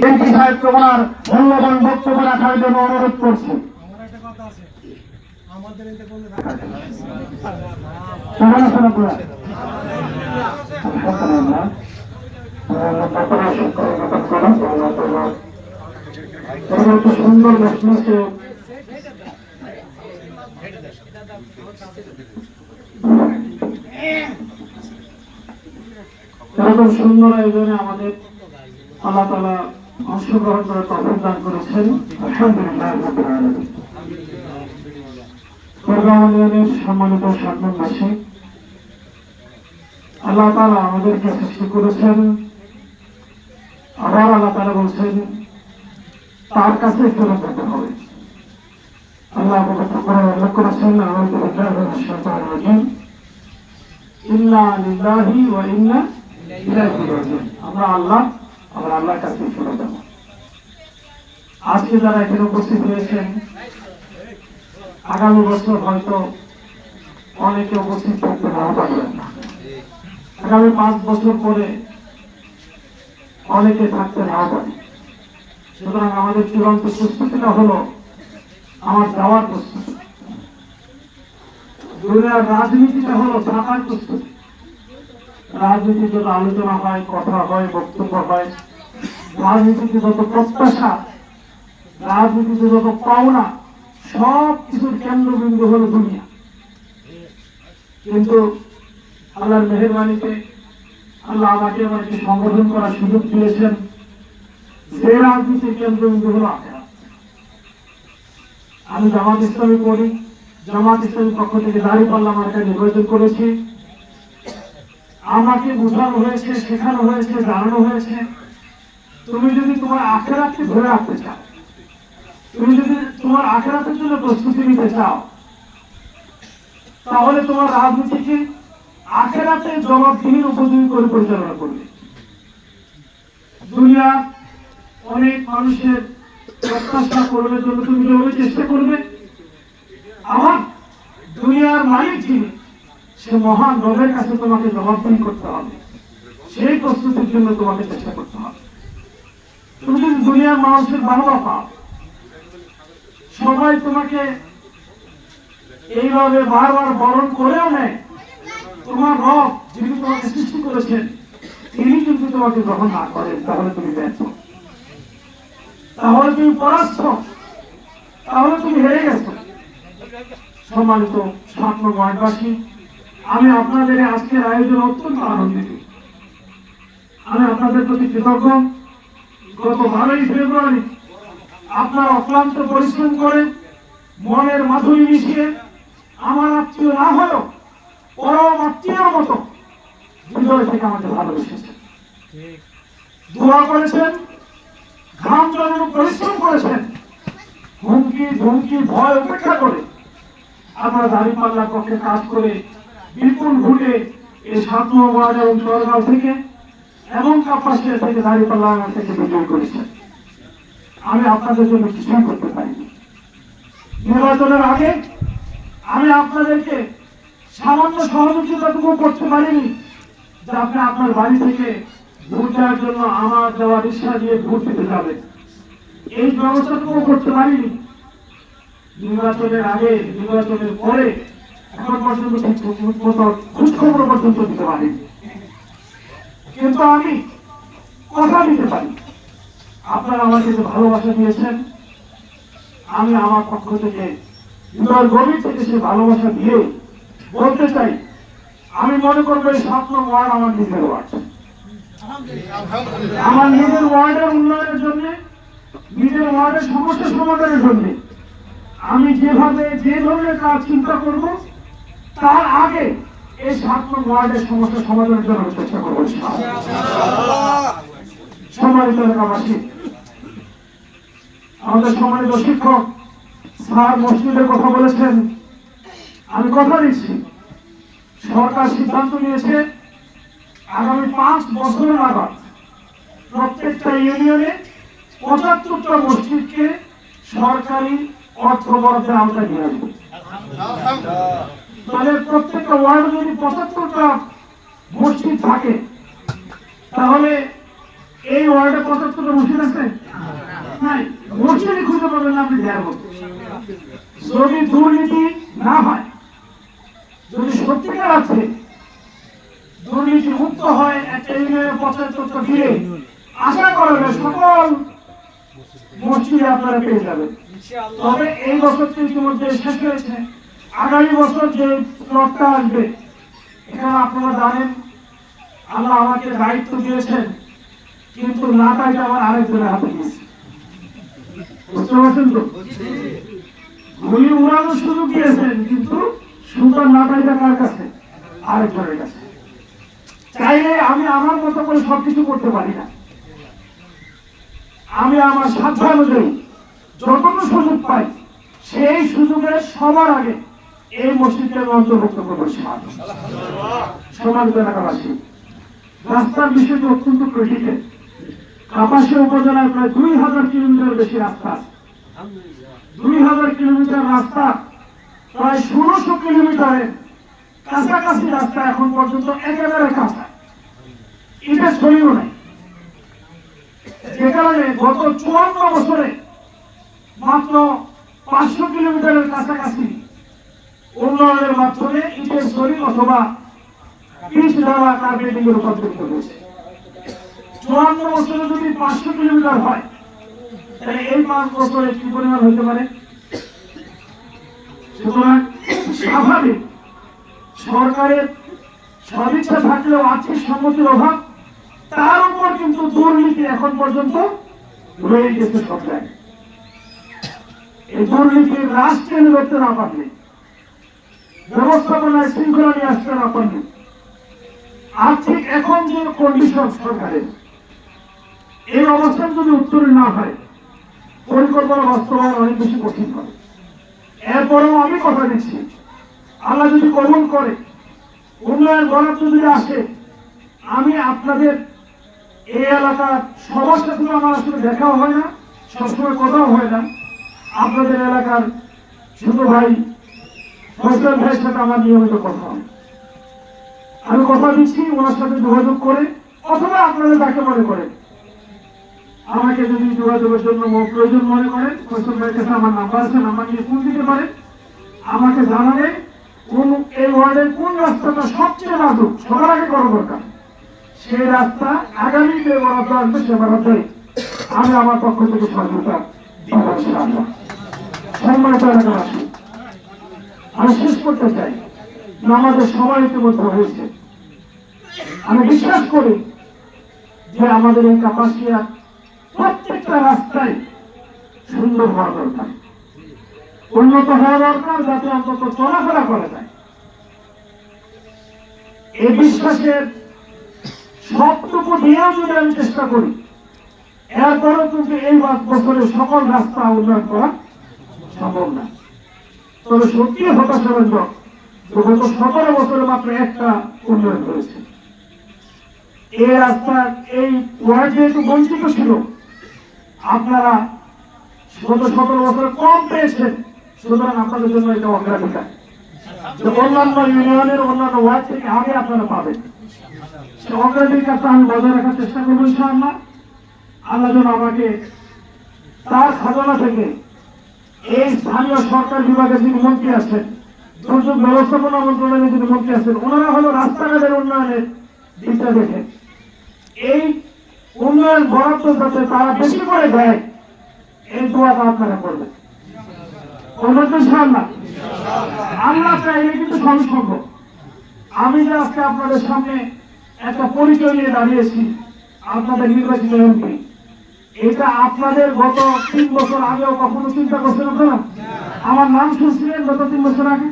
MP সাহেবকে ওনার মূল্যবান বক্তব্য রাখার জন্য অনুরোধ করছি। সুন্দর মসজিদে এরকম সুন্দর আয়োজনে আমাদের আল্লাহ তাআলা অংশগ্রহণ করে তৌফিক দান করেছেন। আলহামদুলিল্লাহ রাব্বিল আলামিন। পরগাঁওয়ানের সম্মানিত সাধনবাসী, আল্লাহ তাআলা আমাদেরকে সৃষ্টি করেছেন, আবার আল্লাহ তাআলা বলছেন তার কাছে ফেরত যেতে হবে। আল্লাহ পবিত্র কোরআনে উল্লেখ করেছেন, আউযু বিল্লাহি মিনাশ শাইতানির রাজীম, ইন্না লিল্লাহি ওয়া ইন্না ইলাইহি রাজিউন। আমরা আল্লাহর কাছে ফিরে যাব। আজকে যারা এখানে উপস্থিত হয়েছেন, আগামী বছর হয়তো অনেকে উপস্থিত থাকতে নাও পারবেন না, আগামী 5 বছর পরে অনেকে থাকতে নাও পারে। সুতরাং আমাদের চূড়ান্ত প্রস্তুতিটা হলো আমার যাওয়ার প্রস্তুতি। দুনিয়ার রাজনীতিটা হলো থাকার প্রস্তুতি। রাজনীতি যত আলোচনা হয়, কথা হয়, বক্তব্য হয়, রাজনীতিতে যত প্রত্যাশা, রাজনীতিতে যত পাওনা, সব কিছুর কেন্দ্রবিন্দু হলো দুনিয়া। কিন্তু আল্লাহর মেহেরবানিতে আল্লাহ আমাকে আমাকে সংগঠন করার সুযোগ দিয়েছেন। যে রাজনীতির কেন্দ্রবিন্দু হলো আখিরাত। আমি জামাত ইসলামী করি, জামাত ইসলামীর পক্ষ থেকে দাঁড়িপাল্লা মার্কায় নির্বাচন করেছি। আমাকে বোঝানো হয়েছে, শেখানো হয়েছে, জানানো হয়েছে, তুমি যদি তোমার আখিরাতকে ধরে রাখতে চাও, তুমি যদি তোমার আখিরাতের জন্য প্রস্তুতি নিতে চাও, তাহলে তোমার রাজনীতিকে আখিরাতের জবাবদিহির উপযোগী করে পরিচালনা করবে। দুনিয়া অনেক মানুষের প্রত্যাশা করবে জন্য তুমি যেভাবে চেষ্টা করবে, আমার দুনিয়ার মালিক যিনি, সে মহান রবের কাছে তোমাকে জবাবদিহি করতে হবে। সেই প্রস্তুতির জন্য তোমাকে চেষ্টা করতে হবে। তুমি যদি দুনিয়ার মানুষের বাহবা পাও, সবাই তোমাকে এইভাবে বারবার বরণ করেও নেয়, তোমার রব যিনি তোমাকে সৃষ্টি করেছেন তিনি কিন্তু তোমাকে গ্রহণ না করেন, তাহলে তুমি ব্যর্থ, তাহলে তুমি পরাস্ত, তাহলে তুমি হেরে গেছো। সম্মানিত ছাত্র ওয়ার্ডবাসী, আমি আপনাদের আজকের আয়োজন অত্যন্ত আনন্দিত। আমি আপনাদের প্রতি কৃতজ্ঞ। গত 12ই ফেব্রুয়ারি আপনারা অক্লান্ত পরিশ্রম করে মনের মাধুরী মিশিয়ে আমার আত্মীয় না হলেও পরম আত্মীয়র মতো হৃদয় থেকে আমাকে ভালোবেসেছেন, দোয়া করেছেন, ঘাম জড়ানো পরিশ্রম করেছেন, হুমকি ধুমকি ভয় উপেক্ষা করে আমরা দাঁড়িপাল্লার পক্ষে কাজ করে বিপুল ভোটে এই 7 নং ওয়ার্ড এবং চরগাঁও থেকে এবং কাপাসিয়া থেকে দাঁড়িপাল্লা থেকে বিজয় করেছেন। আমি আপনাদের জন্য কিছুই করতে পারিনি। নির্বাচনের আগে আমি আপনাদেরকে সামান্য সহযোগিতাটুকু করতে পারিনি যে আপনি আপনার বাড়ি থেকে ভোট দেওয়ার জন্য আমার দেওয়া রিক্সা দিয়ে ভোট দিতে যাবেন, এই ব্যবস্থাটুকু করতে পারিনি। নির্বাচনের আগে, নির্বাচনের পরে এখন পর্যন্ত খোঁজখবর পর্যন্ত দিতে পারিনি। কিন্তু আমি কথা দিতে পারি, আপনারা আমাকে যে ভালোবাসা দিয়েছেন, আমি আমার পক্ষ থেকে হৃদয়ের গভীর থেকে সে ভালোবাসা দিয়ে বলতে চাই, আমি মনে করবো এই 7 নং ওয়ার্ড আমার নিজের ওয়ার্ড। আমার নিজের ওয়ার্ডের উন্নয়নের জন্য, নিজের ওয়ার্ডের সমস্যা সমাধানের জন্য আমি যেভাবে যে ধরনের কাজ চিন্তা করব, তার আগে এই 7 নং ওয়ার্ডের সমস্যা সমাধানের জন্য চেষ্টা করবো। সম্মানিত এলাকাবাসী, আমাদের সম্মানিত শিক্ষক স্যার মসজিদের কথা বলেছেন, আমি কথা দিচ্ছি, সরকার সিদ্ধান্ত নিয়েছে আগামী 5 বছর নাগাদ প্রত্যেকটা ইউনিয়নে 75টা মসজিদকে সরকারি অর্থ বরাদ্দের আওতায় নিয়ে আসবে। তাহলে প্রত্যেকটা ওয়ার্ডে যদি 75টা মসজিদ থাকে, তাহলে এই ওয়ার্ডে 75টা মসজিদ আছে নাই, মসজিদই খুঁজে পাবেন না আপনি দেয়ার মতো। যদি দুর্নীতি না হয়, যদি সত্যিকার আছে দুর্নীতি মুক্ত হয় একটা ইউনিয়নের 75টা ঘিরে, আশা করা যায় সকল মসজিদে আপনারা পেয়ে যাবেন। তবে এই বছর তো ইতিমধ্যে শেষ হয়েছে, আগামী বছর যে প্লটটা আসবে এখানে আপনারা জানেন আল্লাহ আমাকে দায়িত্ব দিয়েছেন, কিন্তু নাটাইটা আমার আরেকজনের হাতে গেছে, বুঝতে পারছেন তো? গুলি উড়ানোর সুযোগ দিয়েছেন, কিন্তু সুন্দর নাটাইটা কার কাছে? আরেকজনের কাছে। চাইলে আমি আমার মতো করে সবকিছু করতে পারি না, আমি আমার সাধ্য অনুযায়ী যতটুকু সুযোগ পাই সেই সুযোগের সবার আগে এই মসজিদকে অন্তর্ভুক্ত করবো। সমাজ এলাকাবাসী, রাস্তার বিষয়টি অত্যন্ত ক্রিটিক্যাল। কাপাসিয়া উপজেলায় প্রায় 2000 কিলোমিটার বেশি রাস্তা আছে। 2000 কিলোমিটার রাস্তা, প্রায় 1600 কিলোমিটারের কাছাকাছি রাস্তা এখন পর্যন্ত একেবারে কাঁচা, এটা ছড়িও নাই। যে কারণে গত 54 বছরে মাত্র 500 কিলোমিটারের কাছাকাছি উন্নয়নের মাধ্যমে ইটের ছড়ি অথবা পিচ ঢালা কার্পেটিং এর রূপান্তরিত হয়েছে। 54 বছরে যদি 500 কিলোমিটার হয়, তাহলে এই 5 বছরে কি পরিমাণ হতে পারে? সুতরাং স্বাভাবিক সরকারের সদিচ্ছা থাকলেও আর্থিক সম্মতির অভাব, তার উপর কিন্তু দুর্নীতি এখন পর্যন্ত রয়ে গেছে সব জায়গায়। এই দুর্নীতির রাশ টেনে ধরতে না পারলে, ব্যবস্থাপনায় শৃঙ্খলা নিয়ে আসতে না পারলে, আর্থিক এখন যে কন্ডিশন সরকারের, এই অবস্থান যদি উত্তরে না হয়, পরিকল্পনা বাস্তবায়ন অনেক বেশি কঠিন হবে। এরপরেও আমি কথা দিচ্ছি, আল্লাহ যদি কবুল করে, উন্নয়ন বরাদ্দ যদি আসে, আমি আপনাদের এই এলাকার সবার সাথে আমার আসলে দেখাও হয় না, সবসময় কথাও হয় না। আপনাদের এলাকার ছোট ভাই ফয়সাল ভাইয়ের সাথে আমার নিয়মিত কথা হয়। আমি কথা দিচ্ছি ওনার সাথে যোগাযোগ করে, অথবা আপনারা তাকে মনে করেন, আমাকে যদি যোগাযোগের জন্য প্রয়োজন মনে করেন, ফয়সাল ভাইয়ের কাছে আমার নাম্বার আছে, নাম্বার নিয়ে ফোন দিতে পারেন। আমাকে জানালে কোন এই ওয়ার্ডের কোন রাস্তাটা সবচেয়ে নাজুক, সবার আগে করা দরকার, সেই রাস্তা আগামী যে বরাদ্দ আসবে সে বরাদ্দে আমি আমার পক্ষ থেকে সহযোগিতা দিব ইনশাআল্লাহ। সম্মানিত এলাকাবাসী, আমি শেষ করতে চাই, আমাদের সময় ইতিমধ্যে হয়েছে। আমি বিশ্বাস করি যে আমাদের এই কাপাসিয়ার প্রত্যেকটা রাস্তায় সুন্দর হওয়া দরকার, উন্নত হওয়া দরকার, যাতে অন্তত চলাফেরা করা যায়। এই বিশ্বাসের সবটুকু দিয়েও যদি আমি চেষ্টা করি, এরপরেও কিন্তু এই বছরে সকল রাস্তা উন্নয়ন করা সম্ভব না। তবে সত্যি হতাশাব্যঞ্জক, গত 17 বছরে মাত্র একটা উন্নয়ন হয়েছে। এই রাস্তা এই ওয়ার্ড যেহেতু বঞ্চিত ছিল, আপনারা গত 17 বছরে কম পেয়েছেন, সুতরাং আপনাদের জন্য এটা অগ্রাধিকার, যে অন্যান্য ইউনিয়নের অন্যান্য ওয়ার্ড থেকে আগে আপনারা পাবেন। সে অগ্রাধিকারটা আমি বজায় রাখার চেষ্টা করবো ইনশাআল্লাহ। আল্লাহ যেন আমাকে তার খাজানা থেকে এই স্থানীয় সরকার বিভাগের যিনি মন্ত্রী আছেন, দুর্যোগ ব্যবস্থাপনা মন্ত্রণালয়ের যিনি মন্ত্রী আছেন, ওনারা হলো রাস্তাঘাটের উন্নয়নের দিকটা দেখে এই উন্নয়ন বরাদ্দ যাতে তারা বেশি করে দেয়, এই দোয়াটা আপনারা করবেন। ইনশাআল্লাহ আল্লাহ চাইলে কিন্তু সব সম্ভব। আমি যে আজকে আপনাদের সামনে একটা পরিচয় নিয়ে দাঁড়িয়েছি, আপনাদের নির্বাচিত এমপি, এটা আপনাদের গত 3 বছর আগেও কখনো চিন্তা করছেন আপনারা? আমার নাম শুনছিলেন গত 3 বছর আগে?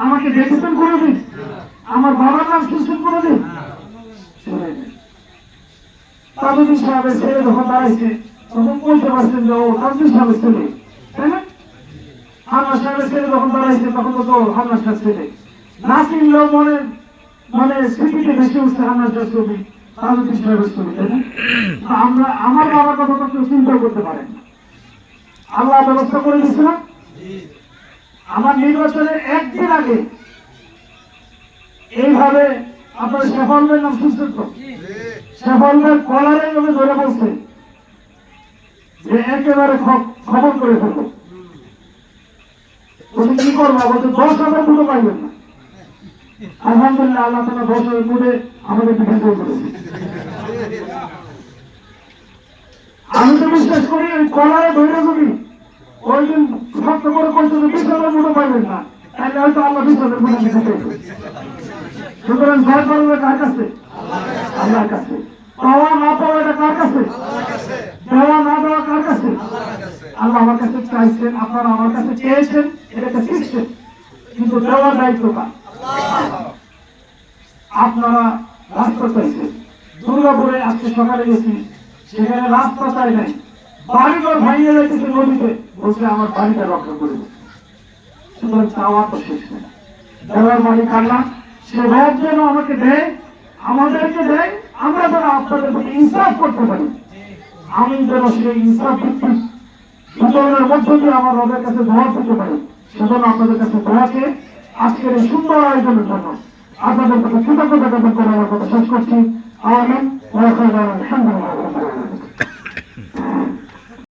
আমাকে দেখেছেন কোনোদিন? আমার বাবার নাম শুনছেন কোনোদিন? তাজুদ্দিন সাহেবের ছেলে যখন দাঁড়াইছে তখন বলতে পারছেন যে ও তাজুদ্দিন সাহেবের ছেলে, তাই না? হান্নান সাহেবের ছেলে যখন দাঁড়াইছে তখন তো হান্নান সাহেব ছেলে। না চিনলেও মানে স্মৃতিতে ভেসে উঠছে হান্নান সাহেব ছবি, তাজুদ্দিন সাহেবের ছবি, তাই না? আমরা আমার বাবার কথা তো কেউ চিন্তা করতে পারেন না। আল্লাহ ব্যবস্থা করে দিয়েছিলাম। আমার নির্বাচনের একদিন আগে এইভাবে আপনার শেফাল ভাইয়ের নাম শুনছেন তো? শেফাল ভাই কলারে আমি ধরে বলছে যে একেবারে খবর করে ফেলবো। তুমি কি করবো? বলছে 10,000 ফুটো পাইবেন না। আলহামদুলিল্লাহ, আল্লাহ তাআলা 10,000 ফুটে আমাদের বিধান করেছে। আমি তো বিশ্বাস করি ওই কলারে ধরে যদি ওই দিন শক্ত করে করছে যে 20,000 ফুটো পাইবেন না, তাহলে হয়তো আল্লাহ 20,000 ফুটো দিতে। সুতরাং জয় করবে কার কাছে? আল্লাহর কাছে। পাওয়া না পাওয়া এটা কার কাছে? দেওয়া না দেওয়া কার কাছে? আল্লাহ আমার কাছে চাইছেন, আপনারা আমার কাছে চেয়েছেন, এটাকে শিখছেন, কিন্তু দেওয়ার দায়িত্ব কার? আপনারা রাস্তা চাইছেন। দুর্গাপুরে আজকে সকালে গেছি, সেখানে রাস্তা চাই নাই, বাড়িঘর ভাঙিয়ে যাইতেছে নদীতে, বলছে আমার বাড়িটা রক্ষা করে দেবে। সুতরাং চাওয়া তো শেষ নেই। দেওয়ার মালিক আল্লাহ, সে রব যেন আমাকে দেয়, আমাদেরকে দেয়, আমরা যেন আপনাদের প্রতি ইনসাফ করতে পারি। আমি যেন সেই ইনসাফ ভিত্তিক বিতরণের মধ্য দিয়ে আমার রবের কাছে দোয়া করতে পারি। সেজন্য আপনাদের কাছে দোয়াকে আজকের এই সুন্দর আয়োজনের জন্য আপনাদের কাছে কৃতজ্ঞতা জ্ঞাপন করে আমার কথা শেষ করছি। আমিন। আলহামদুলিল্লাহ।